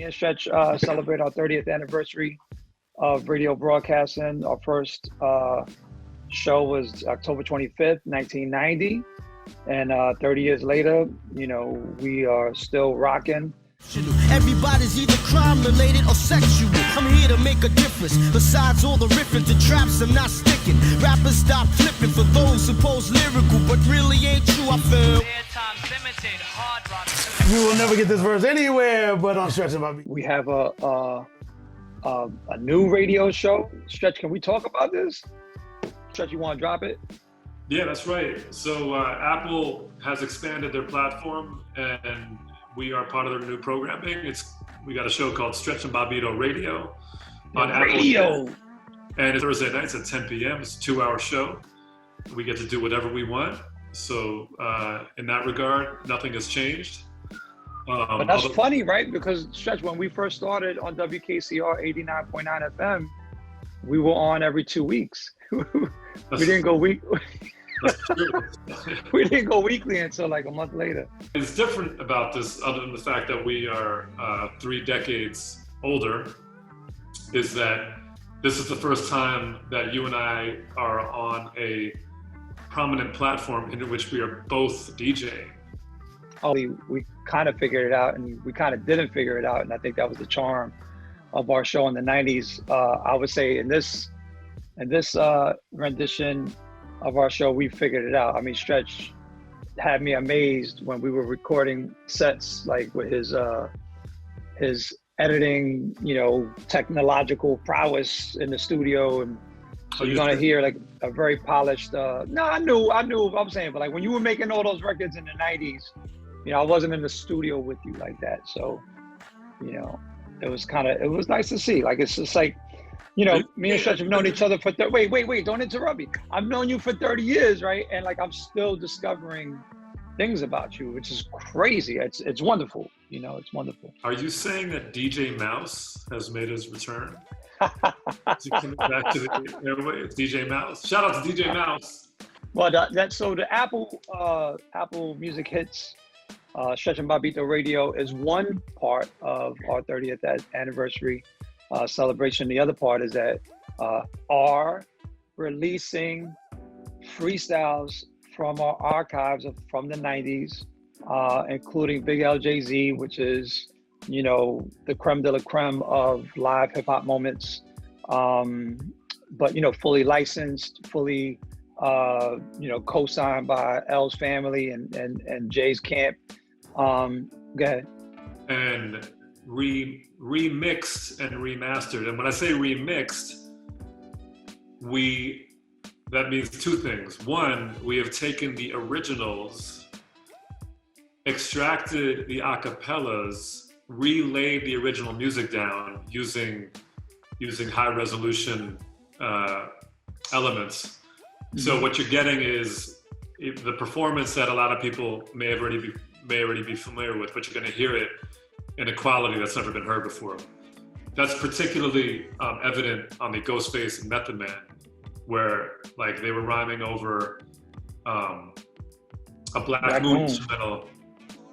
Me and Stretch celebrate our 30th anniversary of radio broadcasting. Our first show was October 25th, 1990. And 30 years later, you know, we are still rocking. Everybody's either crime related or sexual. I'm here to make a difference. Besides all the riffing, the traps I'm not sticking. Rappers stop flipping for those who pose lyrical, but really ain't true. I feel we will never get this verse anywhere but on Stretch and Bobbito. We have a new radio show. Stretch, can we talk about this? Stretch, you want to drop it? Yeah, that's right. So Apple has expanded their platform, and we are part of their new programming. We got a show called Stretch and Bobbito Radio on Radio. Apple. And it's Thursday nights at 10 p.m. It's a 2-hour show. We get to do whatever we want. So in that regard, nothing has changed. But that's funny, right? Because Stretch, when we first started on WKCR 89.9 FM, we were on every 2 weeks. We didn't go week. We didn't go weekly until like a month later. It's different about this, other than the fact that we are 3 decades older, is that this is the first time that you and I are on a prominent platform in which we are both DJing. Oh, we kind of figured it out, and we kind of didn't figure it out, and I think that was the charm of our show in the 90s. I would say in this rendition of our show, we figured it out. I mean, Stretch had me amazed when we were recording sets, like with his editing, you know, technological prowess in the studio, and so you're gonna hear like a very polished. No, I knew what I'm saying, but like when you were making all those records in the 90s, you know, I wasn't in the studio with you like that, so you know, it was nice to see. Like it's just like, you know, me and Stretch have known each other for wait, don't interrupt me. I've known you for 30 years, right? And like I'm still discovering things about you, which is crazy. It's wonderful, you know, it's wonderful. Are you saying that DJ Mouse has made his return? Is he coming back to the airwaves? DJ Mouse. Shout out to DJ Mouse. Well, so the Apple Music Hits Stretch and Bobbito Radio is one part of our 30th anniversary celebration. The other part is that are releasing freestyles from our archives from the 90s, including Big LJZ, which is, you know, the creme de la creme of live hip hop moments, but, you know, fully licensed, fully, you know, co-signed by L's family and Jay's camp. Go ahead. And remixed and remastered. And when I say remixed, that means 2 things. One, we have taken the originals, extracted the acapellas, relayed the original music down using high resolution elements. Mm-hmm. So what you're getting is the performance that a lot of people may already be familiar with, but you're going to hear it in a quality that's never been heard before. That's particularly evident on the Ghostface and Method Man, where like they were rhyming over a Black Moon instrumental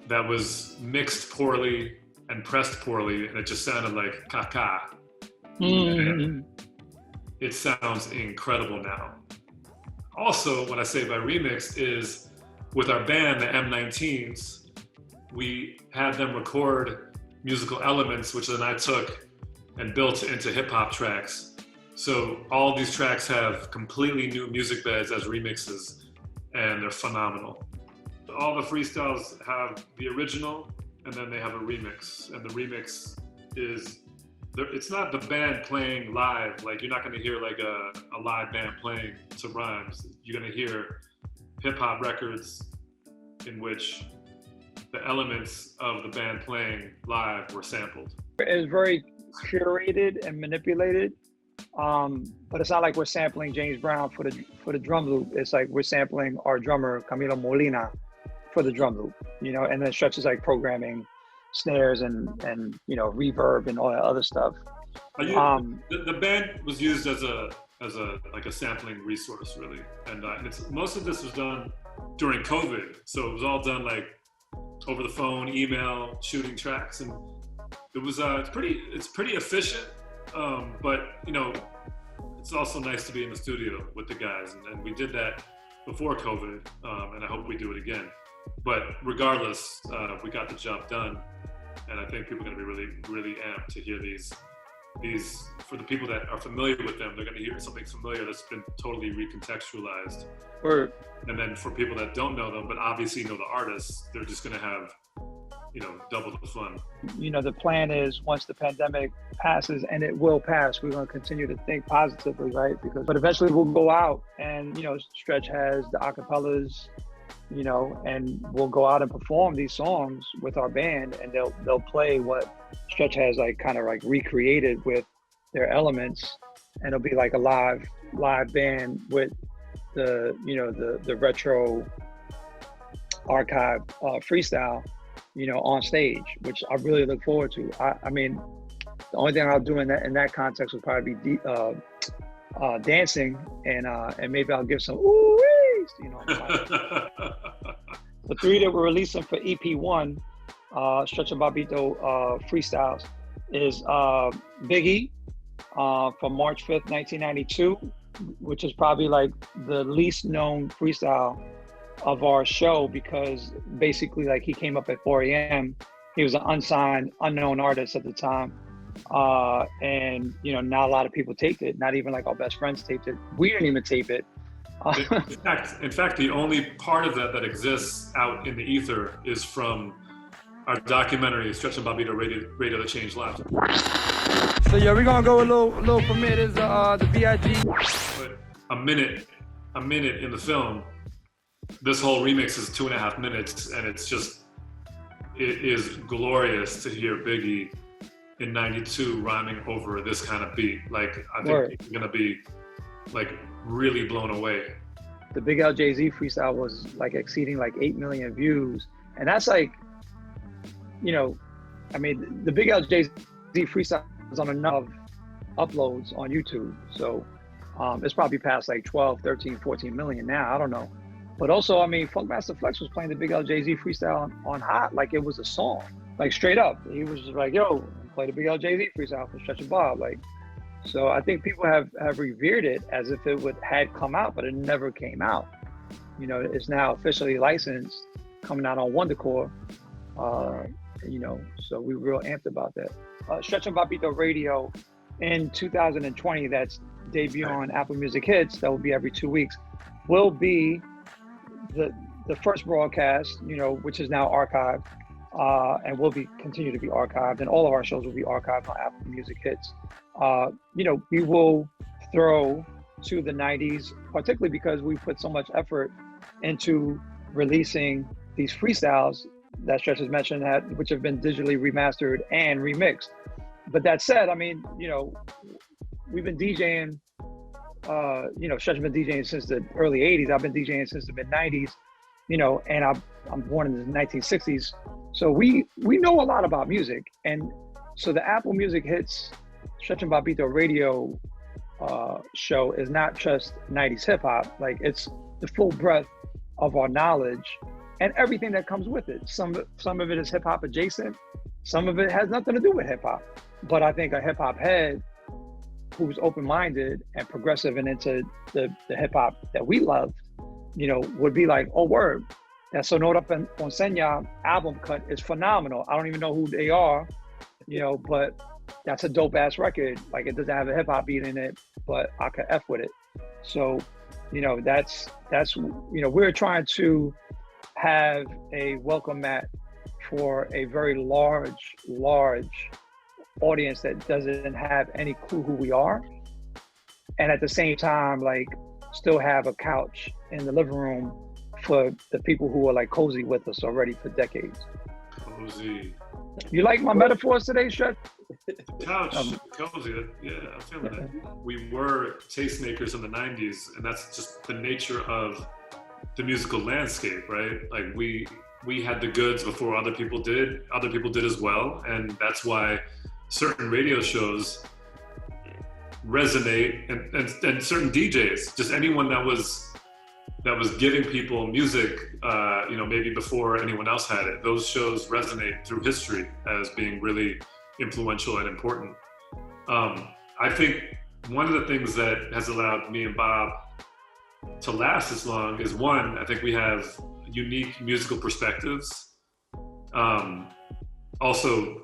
that was mixed poorly and pressed poorly, and it just sounded like caca. Mm-hmm. It sounds incredible now. Also, what I say by remix is with our band, the M19s, we had them record musical elements, which then I took and built into hip hop tracks. So all these tracks have completely new music beds as remixes, and they're phenomenal. All the freestyles have the original, and then they have a remix. And the remix it's not the band playing live. Like you're not gonna hear like a live band playing to rhymes. You're gonna hear hip hop records in which the elements of the band playing live were sampled. It's very curated and manipulated, but it's not like we're sampling James Brown for the drum loop. It's like we're sampling our drummer Camilo Molina for the drum loop, you know, and then Stretch is like programming snares and you know, reverb and all that other stuff. The band was used as a sampling resource, really, and most of this was done during COVID, so it was all done like over the phone, email, shooting tracks, and it It was it's pretty efficient, but you know, it's also nice to be in the studio with the guys, and we did that before COVID, and I hope we do it again. But regardless, we got the job done, and I think people are going to be really amped to hear these. For the people that are familiar with them, they're going to hear something familiar that's been totally recontextualized. Word. And then for people that don't know them, but obviously know the artists, they're just going to have, you know, double the fun. You know, the plan is once the pandemic passes, and it will pass, we're going to continue to think positively, right? But eventually we'll go out and, you know, Stretch has the acapellas, you know, and we'll go out and perform these songs with our band, and they'll play what Stretch has like kind of like recreated with their elements, and it'll be like a live band with the, you know, the retro archive freestyle, you know, on stage, which I really look forward to. I mean, the only thing I'll do in that context would probably be dancing, and maybe I'll give some ooh-wees, you know. The 3 that we're releasing for EP1, Stretch Bobbito Freestyles, is Biggie from March 5th, 1992, which is probably like the least known freestyle of our show, because basically like he came up at 4 a.m. He was an unsigned, unknown artist at the time. And you know, not a lot of people taped it. Not even like our best friends taped it. We didn't even tape it. In fact, the only part of that exists out in the ether is from our documentary, Stretch Bobbito Radio That Changed Lives. So yeah, we're gonna go a little permit is the VIG. But a minute in the film, this whole remix is 2.5 minutes, and it is glorious to hear Biggie in 92 rhyming over this kind of beat. Like, I think it's gonna be like really blown away. The Big L Jay-Z freestyle was like exceeding like 8 million views, and that's like, you know, I mean, the Big L Jay-Z freestyle is on enough uploads on YouTube, so it's probably past like 12, 13, 14 million now, I don't know. But also, I mean, Funkmaster Flex was playing the Big L Jay-Z freestyle on Hot like it was a song, like straight up. He was just like, yo, play the Big L Jay-Z freestyle for Stretch and Bob, like. So I think people have revered it as if it had come out, but it never came out. You know, it's now officially licensed, coming out on Wondercore. You know, so we're real amped about that. Stretch Bobbito Radio in 2020, that's debut on Apple Music Hits, that will be every 2 weeks, will be the first broadcast, you know, which is now archived, and will continue to be archived, and all of our shows will be archived on Apple Music Hits. You know, we will throw to the 90s, particularly because we put so much effort into releasing these freestyles that Stretch has mentioned, which have been digitally remastered and remixed. But that said, I mean, you know, we've been DJing, you know, Stretch has been DJing since the early 80s. I've been DJing since the mid 90s, you know, and I'm born in the 1960s. So we know a lot about music. And so the Apple Music Hits Stretch Bobbito Radio show is not just 90s hip hop, like it's the full breadth of our knowledge and everything that comes with it. Some of it is hip hop adjacent, some of it has nothing to do with hip hop. But I think a hip hop head who's open-minded and progressive and into the hip hop that we love, you know, would be like, oh word, that Sonora Ponceña album cut is phenomenal. I don't even know who they are, you know, but that's a dope ass record. Like, it doesn't have a hip hop beat in it, but I could F with it. So, you know, that's, you know, we're trying to have a welcome mat for a very large audience that doesn't have any clue who we are. And at the same time, like, still have a couch in the living room for the people who are like cozy with us already for decades. Cozy. You like my metaphors today, Stretch? Couch, cozy, yeah, I'm feeling it. We were tastemakers in the 90s, and that's just the nature of the musical landscape, right? Like, we had the goods before other people did as well, and that's why certain radio shows resonate, and certain DJs, just anyone that was giving people music, you know, maybe before anyone else had it, those shows resonate through history as being really influential and important. I think one of the things that has allowed me and Bob to last this long is, one, I think we have unique musical perspectives. Also,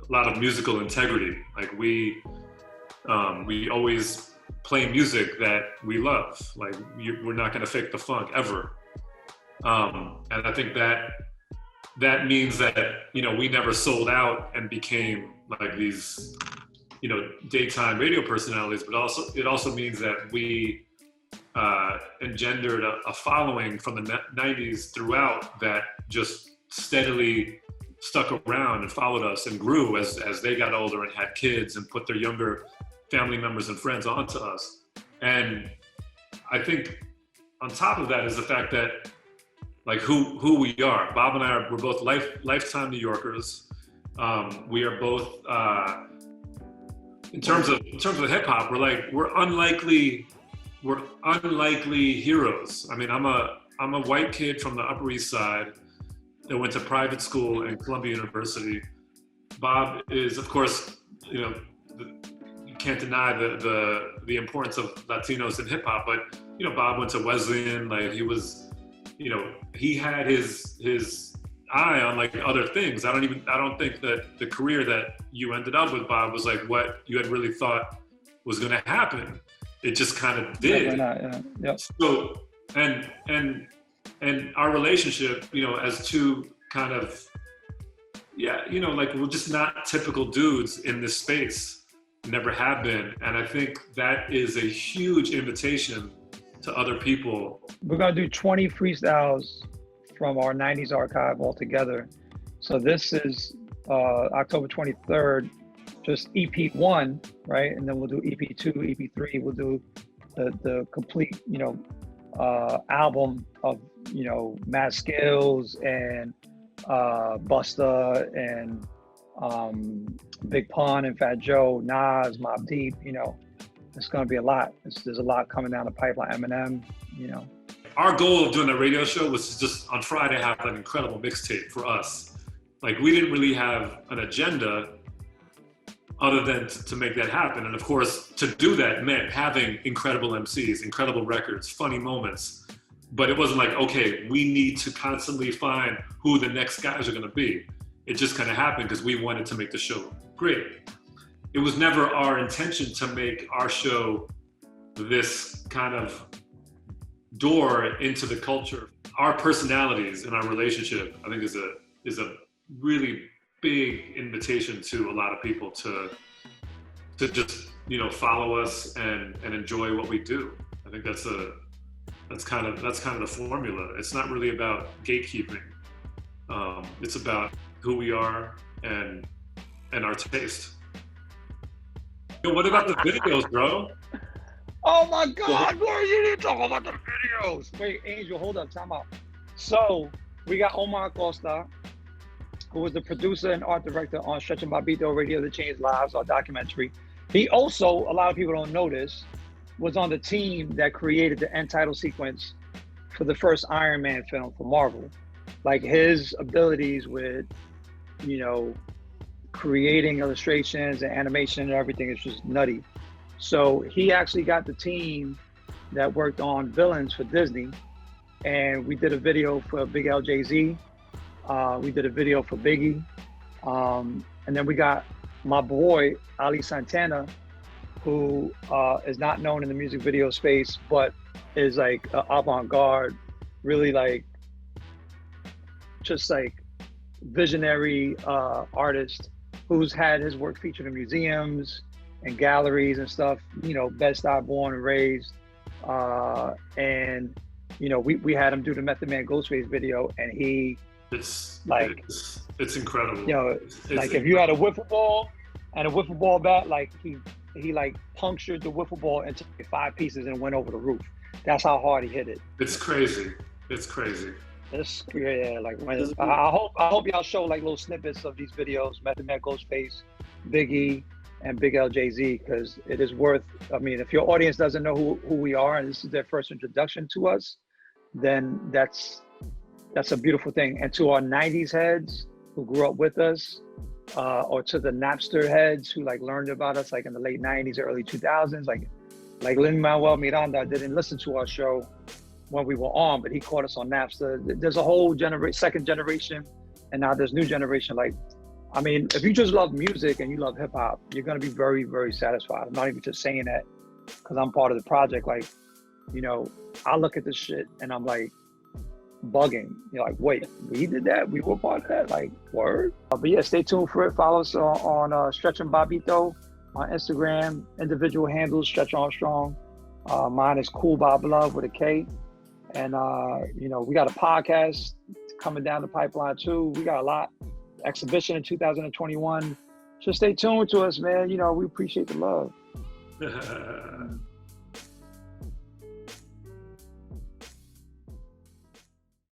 a lot of musical integrity. Like we always play music that we love. Like we're not going to fake the funk ever. And I think that means that, you know, we never sold out and became like these, you know, daytime radio personalities, but it also means that we engendered a following from the 90s throughout that just steadily stuck around and followed us and grew as they got older and had kids and put their younger family members and friends onto us. And I think on top of that is the fact that, like, who we are. Bob and we're both lifetime New Yorkers. We are both in terms of the hip hop, we're unlikely heroes. I mean, I'm a white kid from the Upper East Side that went to private school and Columbia University. Bob is, of course, you know, you can't deny the importance of Latinos in hip hop, but, you know, Bob went to Wesleyan. Like, he was, you know, he had his eye on like other things. I don't think that the career that you ended up with, Bob, was like what you had really thought was going to happen. It just kind of did. Yeah. Yep. So, and our relationship, you know, as two kind of, yeah, you know, like, we're just not typical dudes in this space, never have been. And I think that is a huge invitation to other people. We're gonna do 20 freestyles from our 90s archive altogether. So this is October 23rd, just EP 1, right? And then we'll do EP 2, EP 3. We'll do the complete, you know, album of, you know, Mad Skills and Busta and Big Pun and Fat Joe, Nas, Mobb Deep. You know, it's gonna be a lot. There's a lot coming down the pipeline. Eminem, you know. Our goal of doing the radio show was to just on Friday have an incredible mixtape for us. Like, we didn't really have an agenda other than to make that happen. And of course, to do that meant having incredible MCs, incredible records, funny moments. But it wasn't like, okay, we need to constantly find who the next guys are gonna be. It just kind of happened because we wanted to make the show great. It was never our intention to make our show this kind of door into the culture. Our personalities and our relationship, I think, is a really big invitation to a lot of people to just, you know, follow us and enjoy what we do. I think that's kind of the formula. It's not really about gatekeeping. It's about who we are and our taste. Yo, what about the videos, bro? Oh my God, bro, you need to talk about the videos. Wait, Angel, hold up, time out. So we got Omar Costa, who was the producer and art director on Stretch Bobbito Radio, The Changed Lives, our documentary. He also, a lot of people don't know this, was on the team that created the end title sequence for the first Iron Man film for Marvel. Like, his abilities with, you know, creating illustrations and animation and everything is just nutty. So he actually got the team that worked on Villains for Disney, and we did a video for Big L, Jay-Z. We did a video for Biggie. And then we got my boy, Ali Santana, who is not known in the music video space, but is like an avant-garde, really like, just like visionary artist who's had his work featured in museums and galleries and stuff, you know, Bed-Stuy, born and raised. And, you know, we had him do the Method Man Ghostface video, and it's incredible. You know, like, if you had a wiffle ball and a wiffle ball bat, like, he like punctured the wiffle ball into 5 pieces and went over the roof. That's how hard he hit it. It's crazy. It's crazy. It's, yeah, like, when I hope y'all show like little snippets of these videos, Method Man Ghostface, Biggie, and Big L, Jay-Z, because it is worth, I mean, if your audience doesn't know who we are and this is their first introduction to us, then that's a beautiful thing. And to our 90s heads who grew up with us, or to the Napster heads who like learned about us like in the late 90s or early 2000s, like Lin-Manuel Miranda didn't listen to our show when we were on, but he caught us on Napster. There's a whole second generation, and now there's new generation. Like, I mean, if you just love music and you love hip hop, you're gonna be very, very satisfied. I'm not even just saying that because I'm part of the project. Like, you know, I look at this shit and I'm like bugging. You're like, wait, we did that? We were part of that? Like, word? But yeah, stay tuned for it. Follow us on Stretch and Bobbito on Instagram. Individual handles, Stretch Armstrong. Mine is Cool Bob Love with a K. And, you know, we got a podcast coming down the pipeline too. We got a lot. Exhibition in 2021. Just stay tuned to us, man. You know, we appreciate the love.